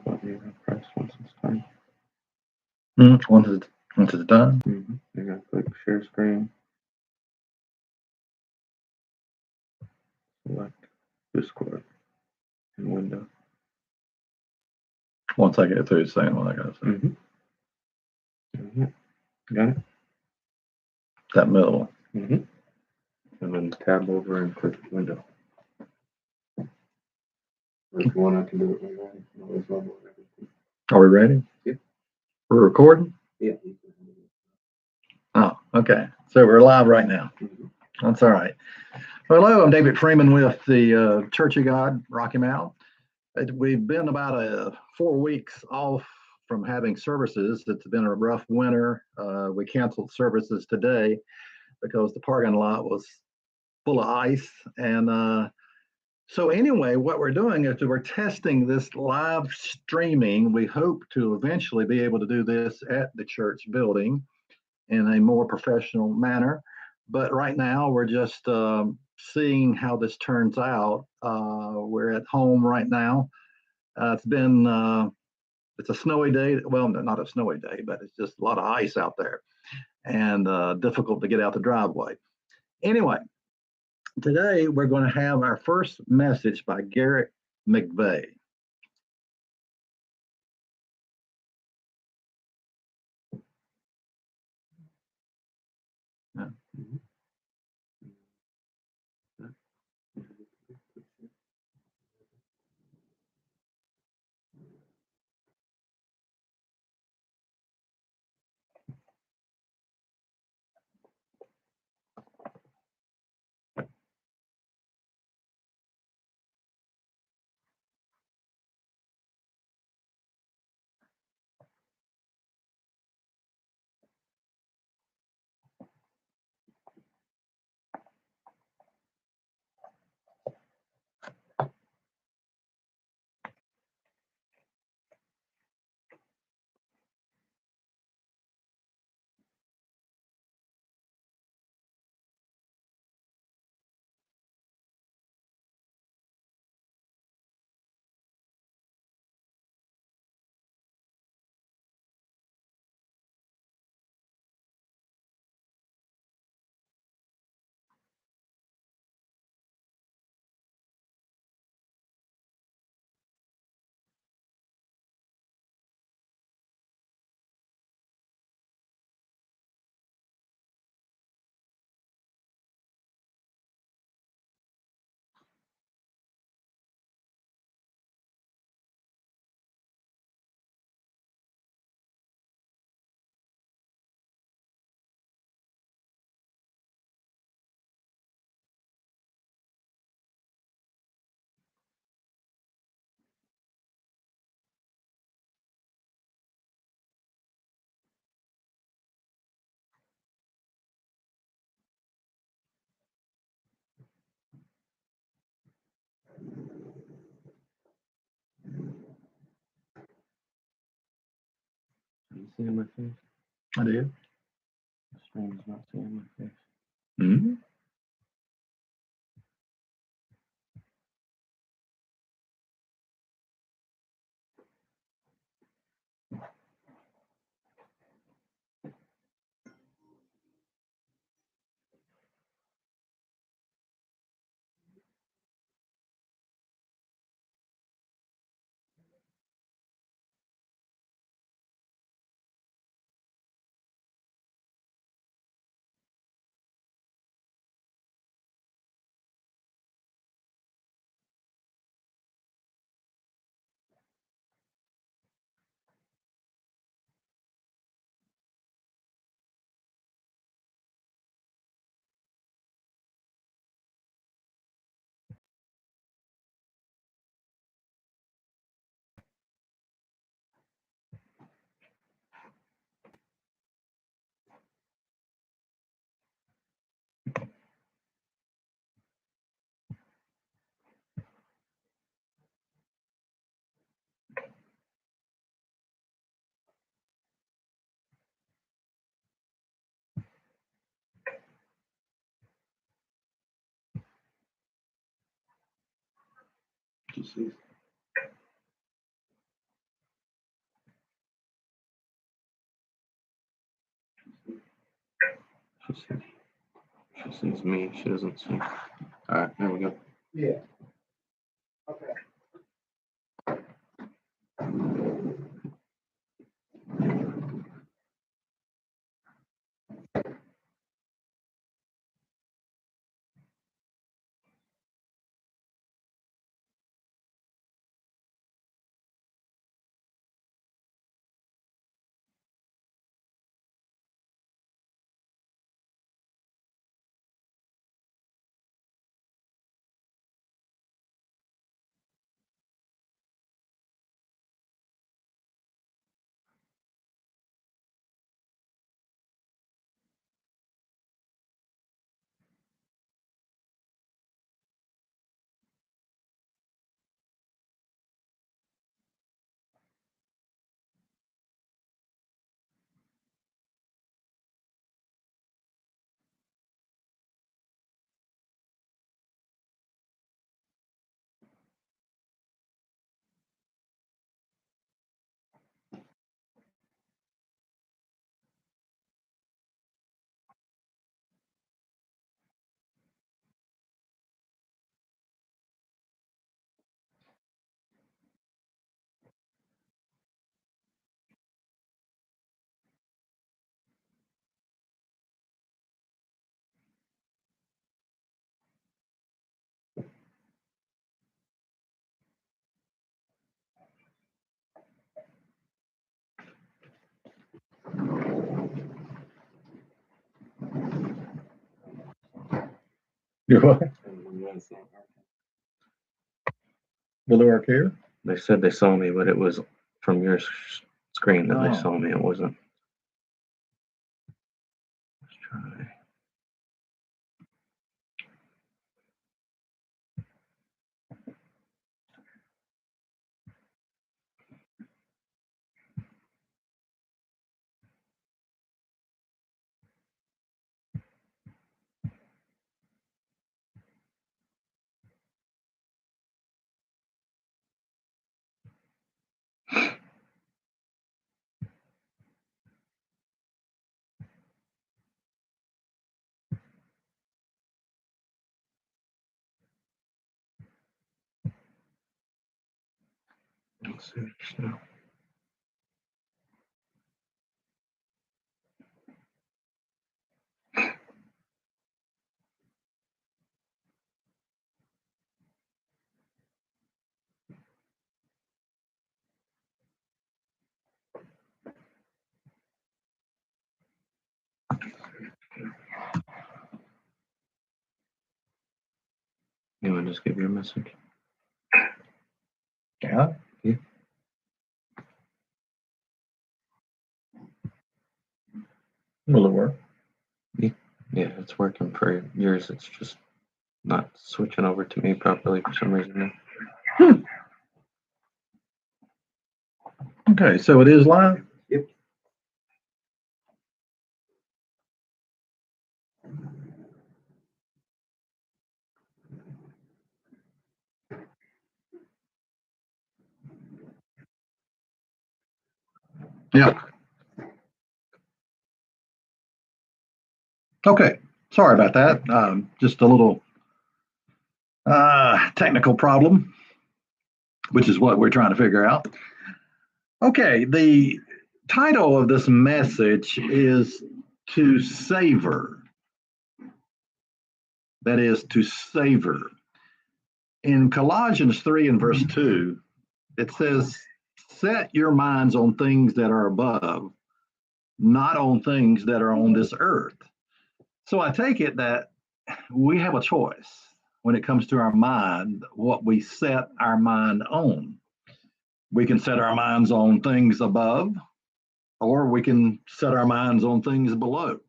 Press once it's done. Once it's done. You're going to click share screen. Select Discord and window. Once I get through saying what I got to say. Got it? That middle. And then tab over and click window. Or if you want, I can do it right now. Are we ready? Yeah. We're recording? Yeah. Oh, okay. So we're live right now. That's all right. Hello, I'm David Freeman with the Church of God, Rocky Mount. We've been about 4 weeks off from having services. It's been a rough winter. We canceled services today because the parking lot was full of ice. And so anyway, what we're doing is we're testing this live streaming. We hope to eventually be able to do this at the church building in a more professional manner. But right now, we're just seeing how this turns out. We're at home right now. It's a snowy day. Well, not a snowy day, but it's just a lot of ice out there and difficult to get out the driveway. Anyway, today we're going to have our first message by Garrett McVeigh. Yeah. Are you seeing my face? I do. The stream is not seeing my face. Mm-hmm. You see? She sees me. She doesn't see. All right, there we go. Yeah. Okay. You what? Will it work here? They said they saw me, but it was from your screen that Oh. they saw me. It wasn't. Let's try. Let's see. So, you want to just give your message? Yeah. Yeah. Will it work? Yeah, it's working for yours. It's just not switching over to me properly for some reason. Okay, so it is live? Yep. Yeah. Okay. Sorry about that. Just a little technical problem, which is what we're trying to figure out. Okay, the title of this message is To Savor. That is, to savor. In Colossians 3 and verse 2, it says, set your minds on things that are above, not on things that are on this earth. So I take it that we have a choice when it comes to our mind, what we set our mind on. We can set our minds on things above, or we can set our minds on things below.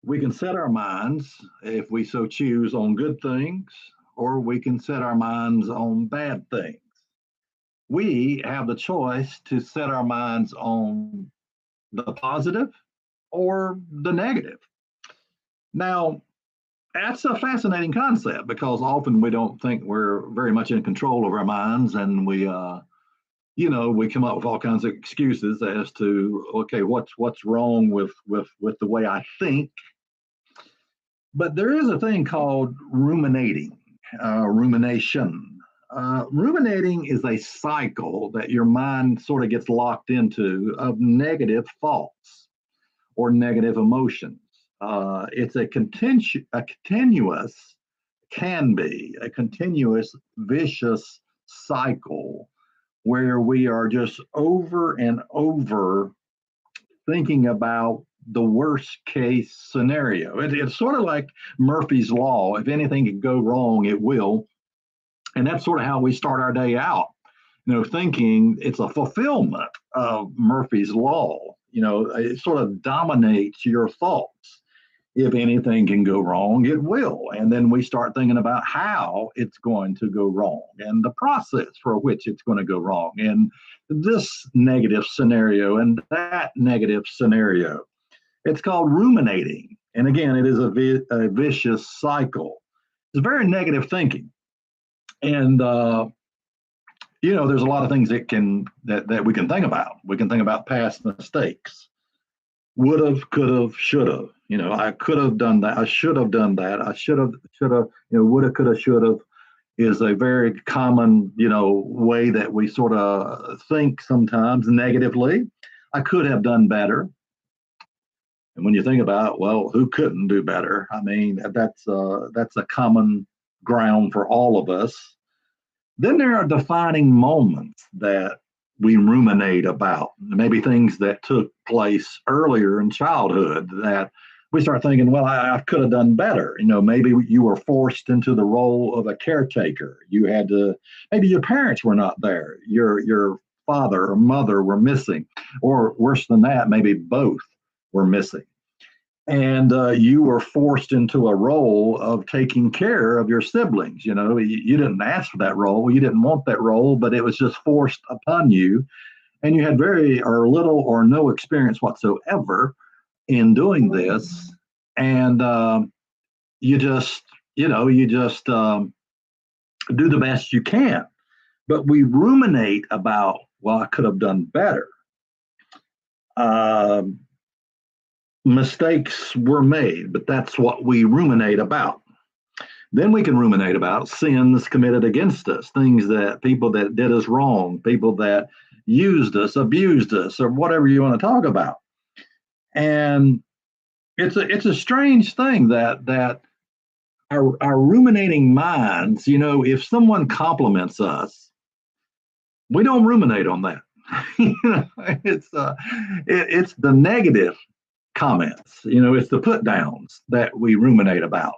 We can set our minds, if we so choose, on good things, or we can set our minds on bad things. We have the choice to set our minds on the positive or the negative. Now, that's a fascinating concept because often we don't think we're very much in control of our minds, and we come up with all kinds of excuses as to, okay, what's wrong with the way I think, But there is a thing called rumination. Ruminating is a cycle that your mind sort of gets locked into of negative thoughts or negative emotions. It's a continuous, can be a continuous vicious cycle where we are just over and over thinking about the worst case scenario. It's sort of like Murphy's Law. If anything can go wrong, it will. And that's sort of how we start our day out, thinking it's a fulfillment of Murphy's Law. It sort of dominates your thoughts. If anything can go wrong, it will. And then we start thinking about how it's going to go wrong and the process for which it's going to go wrong. And this negative scenario and that negative scenario. It's called ruminating. And again, it is a vicious cycle. It's very negative thinking. And, there's a lot of things that we can think about. We can think about past mistakes. Would have, could have, should have. I could have done that. I should have done that. I should have, would have, could have, should have is a very common, way that we sort of think sometimes negatively. I could have done better. And when you think about, well, who couldn't do better? I mean, that's a common ground for all of us. Then there are defining moments that we ruminate about, maybe things that took place earlier in childhood that we start thinking, well, I could have done better. Maybe you were forced into the role of a caretaker. You had to, maybe your parents were not there. Your father or mother were missing, or worse than that, maybe both were missing. And you were forced into a role of taking care of your siblings. You didn't ask for that role. You didn't want that role, but it was just forced upon you. And you had very or little or no experience whatsoever in doing this. And you just do the best you can. But we ruminate about, well, I could have done better. Mistakes were made, but that's what we ruminate about. Then we can ruminate about sins committed against us, things that people that did us wrong, people that used us, abused us, or whatever you want to talk about. And it's a strange thing that our ruminating minds, if someone compliments us, we don't ruminate on that. It's the negative comments. It's the put downs that we ruminate about.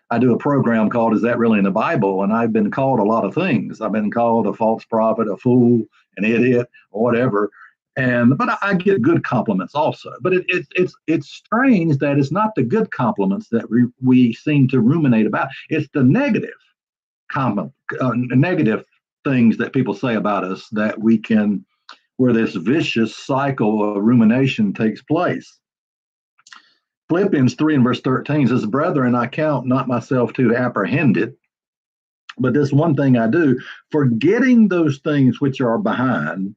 I do a program called Is That Really in the Bible? And I've been called a lot of things. I've been called a false prophet, a fool, an idiot, or whatever. But I get good compliments also. But it's strange that it's not the good compliments that we seem to ruminate about. It's the negative negative things that people say about us that where this vicious cycle of rumination takes place. Philippians 3 and verse 13 says, "Brethren, I count not myself to apprehended, but this one thing I do, forgetting those things which are behind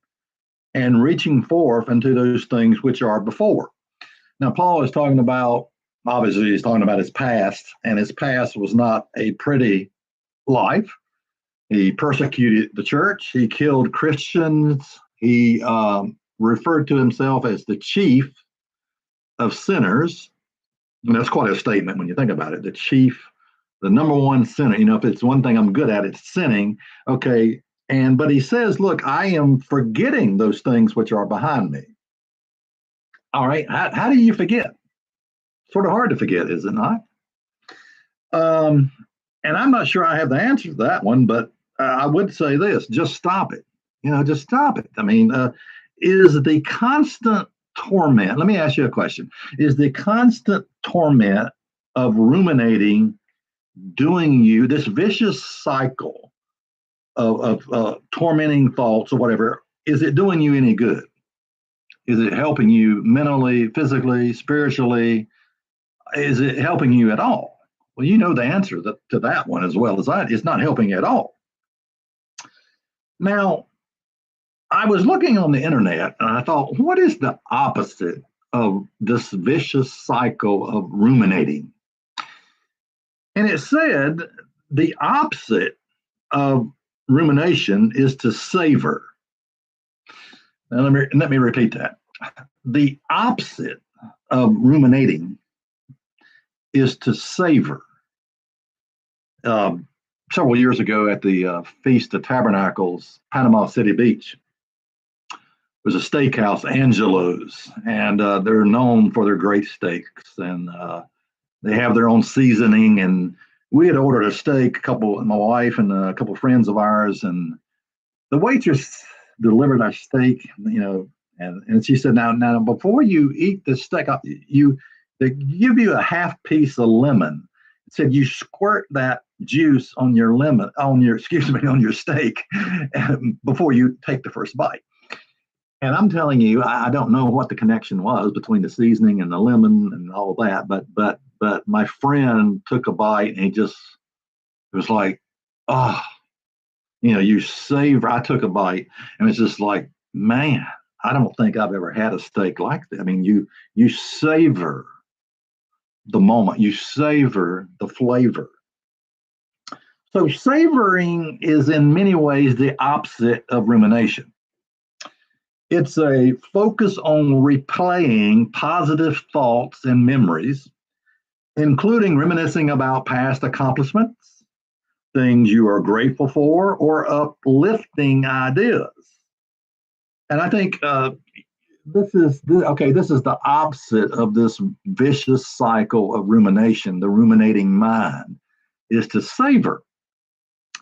and reaching forth unto those things which are before." Now, Paul is talking about, obviously, he's talking about his past, and his past was not a pretty life. He persecuted the church. He killed Christians. He referred to himself as the chief of sinners. And that's quite a statement when you think about it. The number one sinner, if it's one thing I'm good at, it's sinning. Okay. But he says, look, I am forgetting those things which are behind me. All right. How do you forget? Sort of hard to forget, is it not? And I'm not sure I have the answer to that one, but I would say this: just stop it. Just stop it. I mean, is the constant torment, let me ask you a question, is the constant torment of ruminating doing you, this vicious cycle of tormenting thoughts or whatever, is it doing you any good? Is it helping you mentally, physically, spiritually? Is it helping you at all? Well, you know the answer to that one as well as I. It's not helping at all. Now, I was looking on the internet and I thought, what is the opposite of this vicious cycle of ruminating? And it said the opposite of rumination is to savor. Now, let me repeat that. The opposite of ruminating is to savor. Several years ago at the Feast of Tabernacles, Panama City Beach, was a steakhouse, Angelo's, and they're known for their great steaks, and they have their own seasoning. And we had ordered a steak, my wife and a couple of friends of ours, and the waitress delivered our steak, and she said, now before you eat the steak, they give you a half piece of lemon. It said you squirt that juice on your steak before you take the first bite. And I'm telling you, I don't know what the connection was between the seasoning and the lemon and all that, but my friend took a bite and it was like, oh, you savor. I took a bite and it's just like, man, I don't think I've ever had a steak like that. I mean, you savor the moment, you savor the flavor. So savoring is in many ways the opposite of rumination. It's a focus on replaying positive thoughts and memories, including reminiscing about past accomplishments, things you are grateful for, or uplifting ideas. And I think this is the opposite of this vicious cycle of rumination. The ruminating mind is to savor.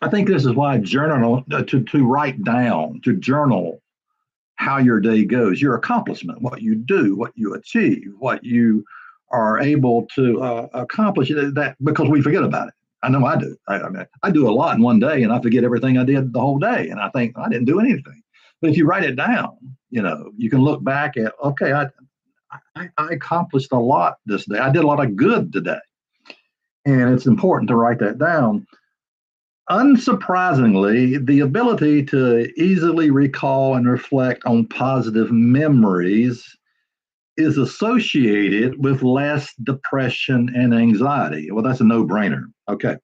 I think this is why to write down, to journal how your day goes, your accomplishment, what you do, what you achieve, what you are able to accomplish, that because we forget about it. I know I do. I do a lot in one day and I forget everything I did the whole day. And I think I didn't do anything. But if you write it down, you can look back at, okay, I accomplished a lot this day. I did a lot of good today. And it's important to write that down. Unsurprisingly, the ability to easily recall and reflect on positive memories is associated with less depression and anxiety. Well, that's a no-brainer. Okay.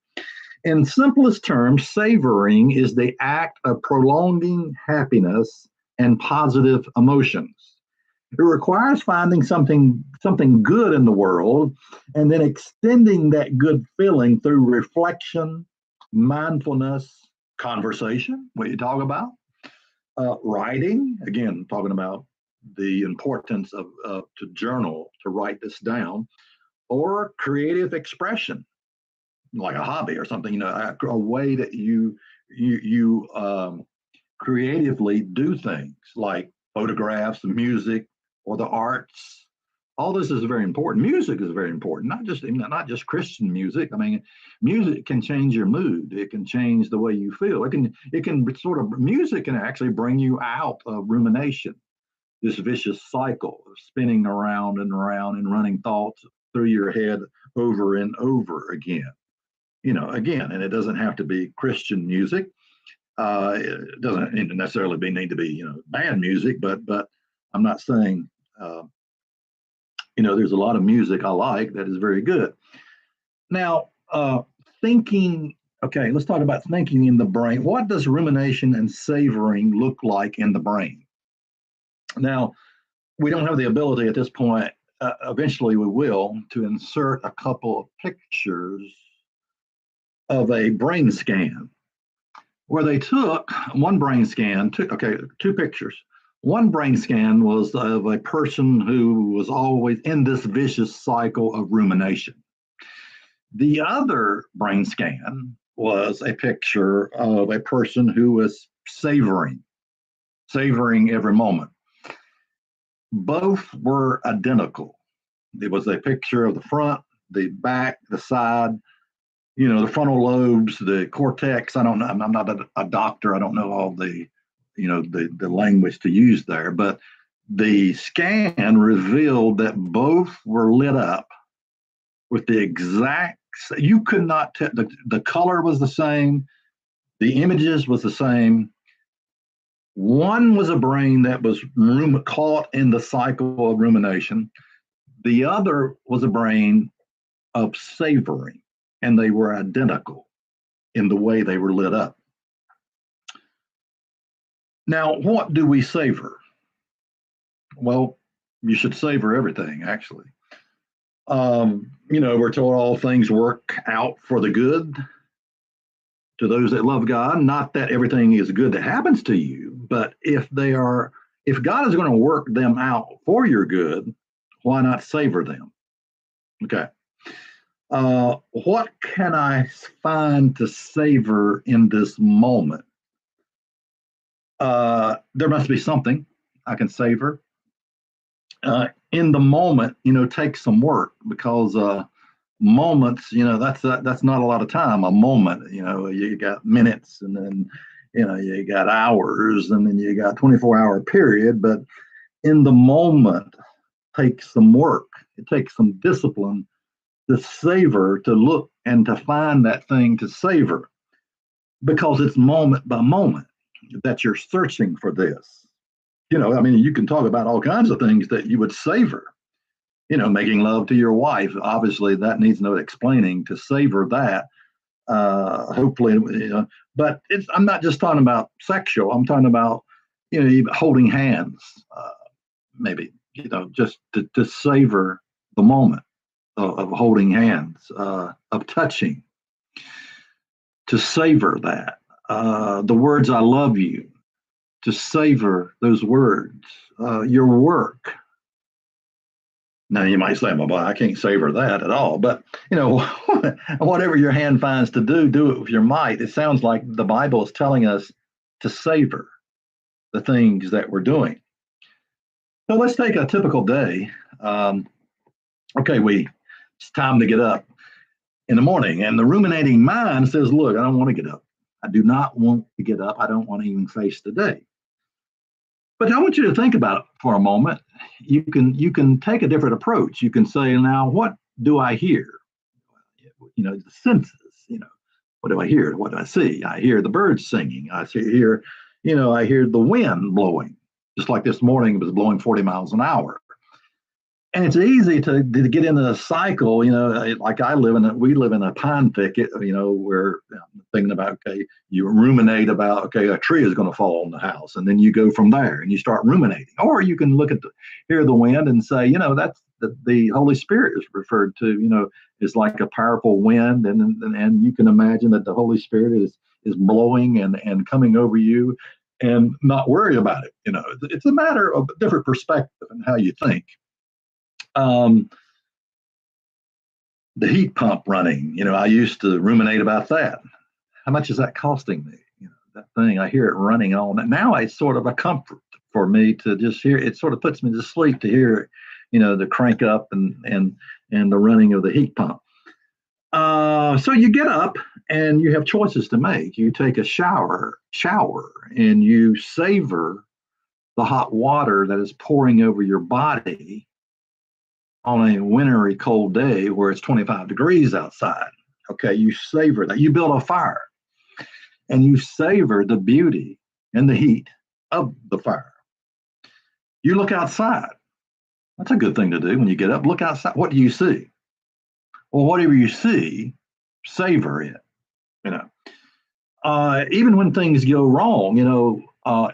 In simplest terms, savoring is the act of prolonging happiness and positive emotions. It requires finding something good in the world and then extending that good feeling through reflection, mindfulness, conversation, what you talk about, writing, again, talking about the importance of to journal, to write this down, or creative expression, like a hobby or something, a way that you creatively do things like photographs, music, or the arts. All this is very important. Music is very important, not just Christian music. I mean, music can change your mood. It can change the way you feel. Music can actually bring you out of rumination, this vicious cycle of spinning around and around and running thoughts through your head over and over again. And it doesn't have to be Christian music. It doesn't necessarily need to be, bad music, but I'm not saying, there's a lot of music I like that is very good. Now, thinking, okay, let's talk about thinking in the brain. What does rumination and savoring look like in the brain? Now, we don't have the ability at this point, eventually we will, to insert a couple of pictures of a brain scan where they took two pictures. One brain scan was of a person who was always in this vicious cycle of rumination. The other brain scan was a picture of a person who was savoring every moment. Both were identical. It was a picture of the front, the back, the side, the frontal lobes, the cortex. I don't know. I'm not a doctor. I don't know all the language to use there, but the scan revealed that both were lit up with the exact, you could not tell, the color was the same, the images was the same. One was a brain that was caught in the cycle of rumination. The other was a brain of savoring. and they were identical in the way they were lit up. Now, what do we savor? Well, you should savor everything, actually. We're told all things work out for the good to those that love God. Not that everything is good that happens to you, but if God is going to work them out for your good, why not savor them? Okay. What can I find to savor in this moment? There must be something I can savor. In the moment, take some work, because moments, that's not a lot of time. A moment, you got minutes, and then you got hours, and then you got 24-hour period. But in the moment, takes some work. It takes some discipline to savor, to look and to find that thing to savor, because it's moment by moment that you're searching for this. You can talk about all kinds of things that you would savor. Making love to your wife, obviously that needs no explaining. To savor that, hopefully, but I'm not just talking about sexual. I'm talking about, even holding hands, maybe, just to savor the moment of holding hands, of touching, to savor that. The words "I love you," to savor those words. Your work. Now you might say, "Well, I can't savor that at all." But whatever your hand finds to do it with your might. It sounds like the Bible is telling us to savor the things that we're doing. So let's take a typical day. It's time to get up in the morning, and the ruminating mind says, "Look, I don't want to get up. I do not want to get up. I don't want to even face the day." But I want you to think about it for a moment. You can take a different approach. You can say, "Now, what do I hear?" The senses. What do I hear? What do I see? I hear the birds singing. I hear the wind blowing. Just like this morning, it was blowing 40 miles an hour. And it's easy to get into the cycle, like we live in a pine thicket, where I'm thinking about, you ruminate about, a tree is going to fall on the house. And then you go from there and you start ruminating. Or you can hear the wind and say, that's the Holy Spirit is referred to, is like a powerful wind. And you can imagine that the Holy Spirit is blowing and coming over you, and not worry about it. It's a matter of a different perspective and how you think. The heat pump running, I used to ruminate about that. How much is that costing me? That thing, I hear it running on. Now it's sort of a comfort for me to just hear. It sort of puts me to sleep to hear it, the crank up and the running of the heat pump. So you get up and you have choices to make. You take a shower, and you savor the hot water that is pouring over your body on a wintry cold day where it's 25 degrees outside. Okay, you savor that. You build a fire and you savor the beauty and the heat of the fire. You look outside. That's a good thing to do when you get up. Look outside. What do you see? Well, whatever you see, savor it. Even when things go wrong,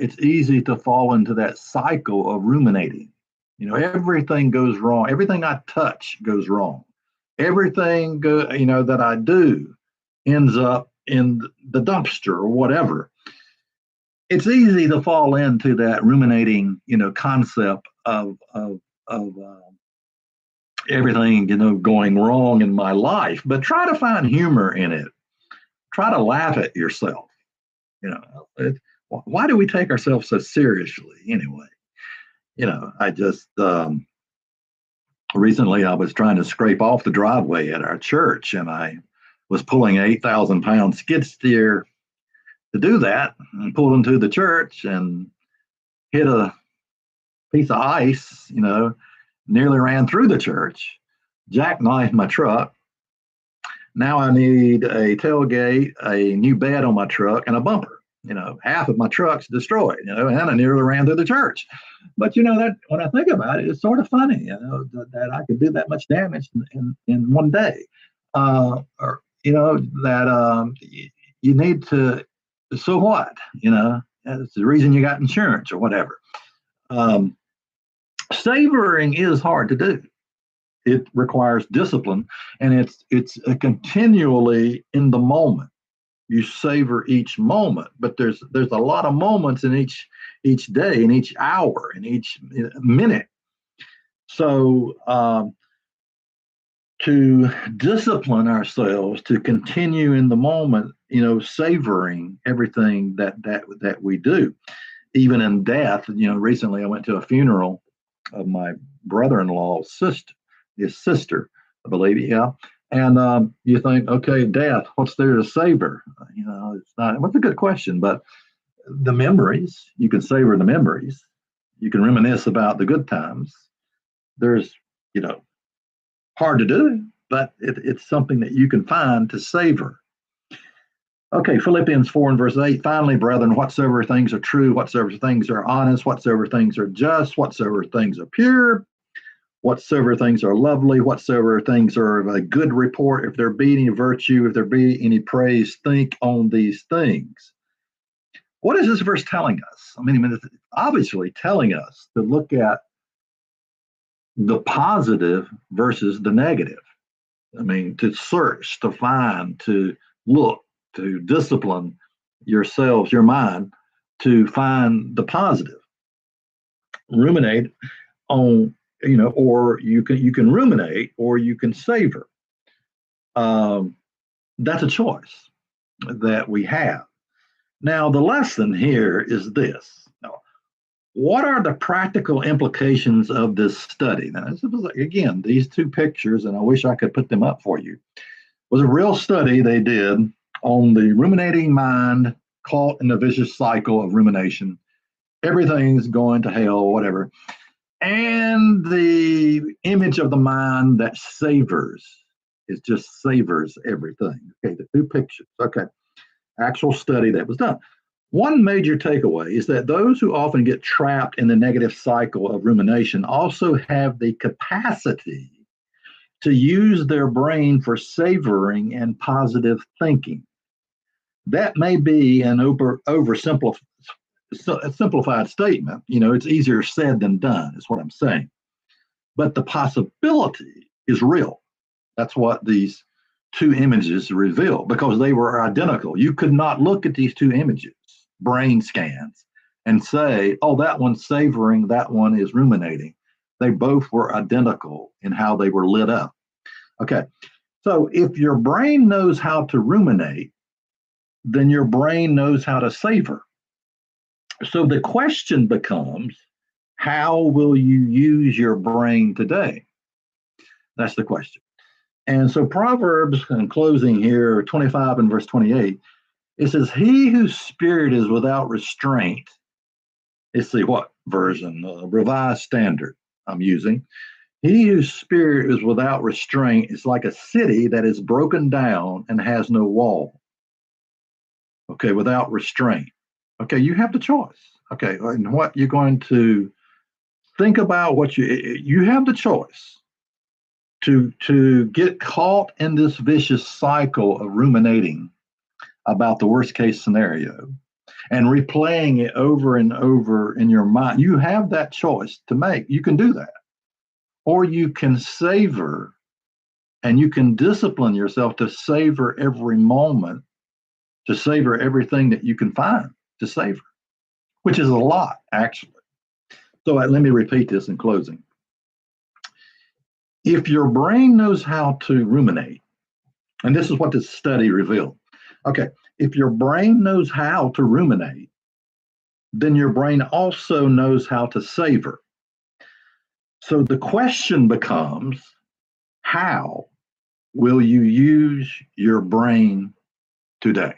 it's easy to fall into that cycle of ruminating. Everything goes wrong. Everything I touch goes wrong. Everything that I do ends up in the dumpster or whatever. It's easy to fall into that ruminating, concept of everything, going wrong in my life. But try to find humor in it. Try to laugh at yourself. Why do we take ourselves so seriously anyway? I just recently I was trying to scrape off the driveway at our church, and I was pulling an 8,000-pound skid steer to do that, and pulled into the church and hit a piece of ice, nearly ran through the church, jackknifed my truck. Now I need a tailgate, a new bed on my truck, and a bumper. Half of my truck's destroyed, and I nearly ran through the church. But that when I think about it, it's sort of funny, that I could do that much damage in one day. Or that you need to, so what? That's the reason you got insurance or whatever. Savoring is hard to do. It requires discipline, and it's continually in the moment. You savor each moment, but there's a lot of moments in each day, in each hour, in each minute. So to discipline ourselves to continue in the moment, savoring everything that we do, even in death. Recently I went to a funeral of my brother-in-law's sister, his sister, I believe, yeah. And you think, okay, death, what's there to savor? It's not. What's a good question, but the memories, you can savor the memories. You can reminisce about the good times. There's, hard to do, but it's something that you can find to savor. Okay, Philippians 4 and verse 8. Finally, brethren, whatsoever things are true, whatsoever things are honest, whatsoever things are just, whatsoever things are pure, whatsoever things are lovely, whatsoever things are of a good report, if there be any virtue, if there be any praise, think on these things. What is this verse telling us? I mean, it's obviously telling us to look at the positive versus the negative. I mean, to search, to find, to look, to discipline yourselves, your mind, to find the positive. Ruminate on, or you can ruminate, or you can savor. That's a choice that we have. Now, the lesson here is this. What are the practical implications of this study? Now, this is, again, these two pictures, and I wish I could put them up for you, was a real study they did on the ruminating mind caught in a vicious cycle of rumination. Everything's going to hell, whatever. And the image of the mind that savors, it just savors everything. Okay, the two pictures. Okay, actual study that was done. One major takeaway is that those who often get trapped in the negative cycle of rumination also have the capacity to use their brain for savoring and positive thinking. That may be an oversimplified statement. It's easier said than done, is what I'm saying. But the possibility is real. That's what these two images reveal, because they were identical. You could not look at these two images, brain scans, and say, oh, that one's savoring, that one is ruminating. They both were identical in how they were lit up. Okay, so if your brain knows how to ruminate, then your brain knows how to savor. So the question becomes, how will you use your brain today? That's the question. And so Proverbs, in closing here, 25 and verse 28, it says, he whose spirit is without restraint, let's see what version, Revised Standard I'm using. He whose spirit is without restraint is like a city that is broken down and has no wall. Okay, without restraint. Okay, you have the choice. Okay, and what you're going to think about, what you have the choice to get caught in this vicious cycle of ruminating about the worst case scenario and replaying it over and over in your mind. You have that choice to make. You can do that. Or you can savor, and you can discipline yourself to savor every moment, to savor everything that you can find to savor, which is a lot, actually. So let me repeat this in closing. If your brain knows how to ruminate, and this is what this study revealed. Okay, if your brain knows how to ruminate, then your brain also knows how to savor. So the question becomes, how will you use your brain today?